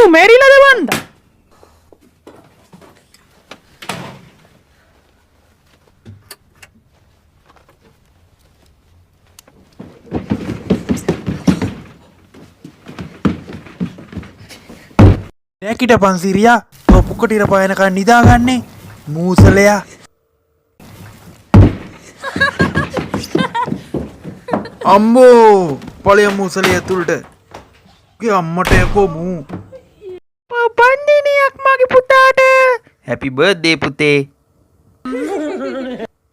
Ayu Mary la devanda. නැකිටපන් Siriya තෝ පුකට ඉර පායනකන් නිදාගන්නේ මූසලයා අම්මෝ පළය මූසලය ඇතුළට ගේ අම්මට යකෝ මූ පන්දිනයක් මගේ පුතාට. හැපි බර්ත්ඩේ පුතේ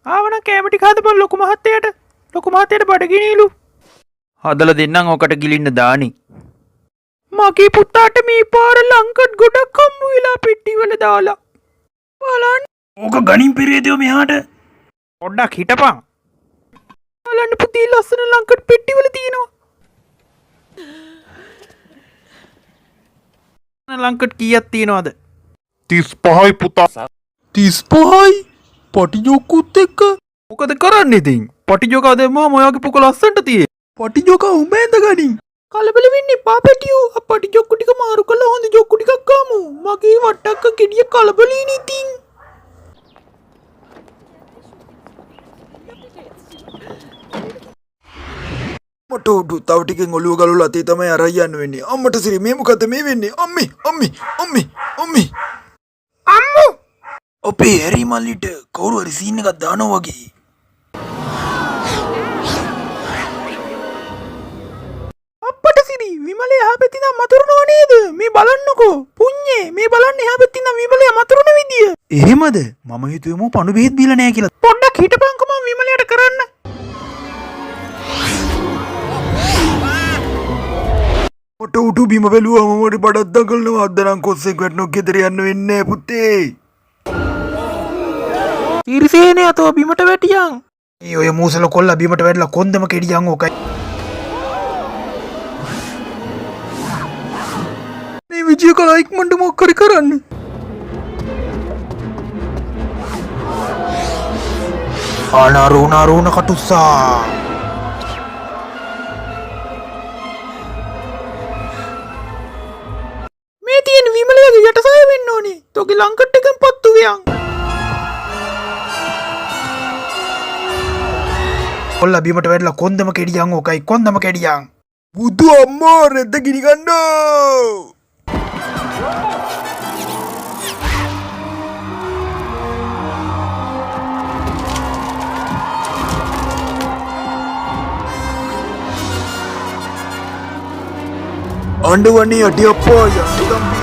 ආවනම් කෑම ටික හදපන් ලොකු මහත්තයාට. ලොකු මහත්තයාට බඩගිනිලු. හදලා දෙන්නම් ඕකට ගිලින්න දානි මගේ පුතාට මේ පාර ලංකඩ් ගොඩක් හම්බ වෙලා පෙට්ටිවල දාලා. බලන්න. ඕක ගණින් පිරේදෝ මෙහාට පොඩ්ඩක් හිටපන්. බලන්න පුතේ ලස්සන ලංකඩ් පෙට්ටිවල තියෙනවා. ලංකඩ් කීයක් තියෙනවද 35යි පුතා 35යි පටිජෝකුත් එක්ක මොකද කරන්නේ ඉතින් පටිජෝකා දෙම්මම ඔයාගේ පුක ලස්සනට තියේ පටිජෝකා උඹෙන්ද ගනින් කලබල වෙන්න එපා පැටියෝ. අපට ජොක්කු ටික මාරු කරලා හොඳ ජොක්කු ටිකක් ගමු. මගේ වට්ටක්ක ගෙඩිය කලබලීනේ ඉතින්. මට උඩු තව ටිකෙන් ඔළුව ගලවලා අතේ තමයි අරන් යන්න වෙන්නේ අම්මට සිරි මේ මොකද මේ වෙන්නේ අම්මි අම්මු අපේ හැරි මල්ලිට කවුරු හරි සීන් එකක් දානවා වගේ අපට සිරි විමලේ එහා පැත්තේ නම් මතුරුනව නේද? මේ බලන්නකෝ. පුඤ්ඤේ මේ බලන්න එහා පැත්තේ නම් විමලේ මතුරුන විදිය. එහෙමද මම හිතුවේ පණු බෙහෙත් බීලා නැහැ කියලා පොඩ්ඩක් හිටපන්කෝ මම විමලයට කරන්න. මට උඩු බිම බැලුවම මට බඩක් දඟලනවා අද්දනම් කොස්සෙක් වැටෙනොත් ගෙදර යන්න වෙන්නේ පුතේ තිරිසේනේ අතෝ බිමට වැටියන්. මේ ඔය මූසල කොල්ල බිමට වැටලා කොන්දම කෙඩියන් ඕකයි මේ විජය කලා ඉක්මනට මොකක් හරි කරන්න අනරුණ කටුස්සා මේ තියෙන විමලයාගේ යටසය වෙන්න ඕනේ. තෝගේ ලංකට් එකෙන් පත්තු වියන්. කොල්ල බිමට වැටලා කොන්දම කෙඩියන් ඕකයි කොන්දම කෙඩියන් බුදු අම්මා රෙද්ද ගිනි ගන්නෝ අඬවන්නේ අඩි අප්පා යන්න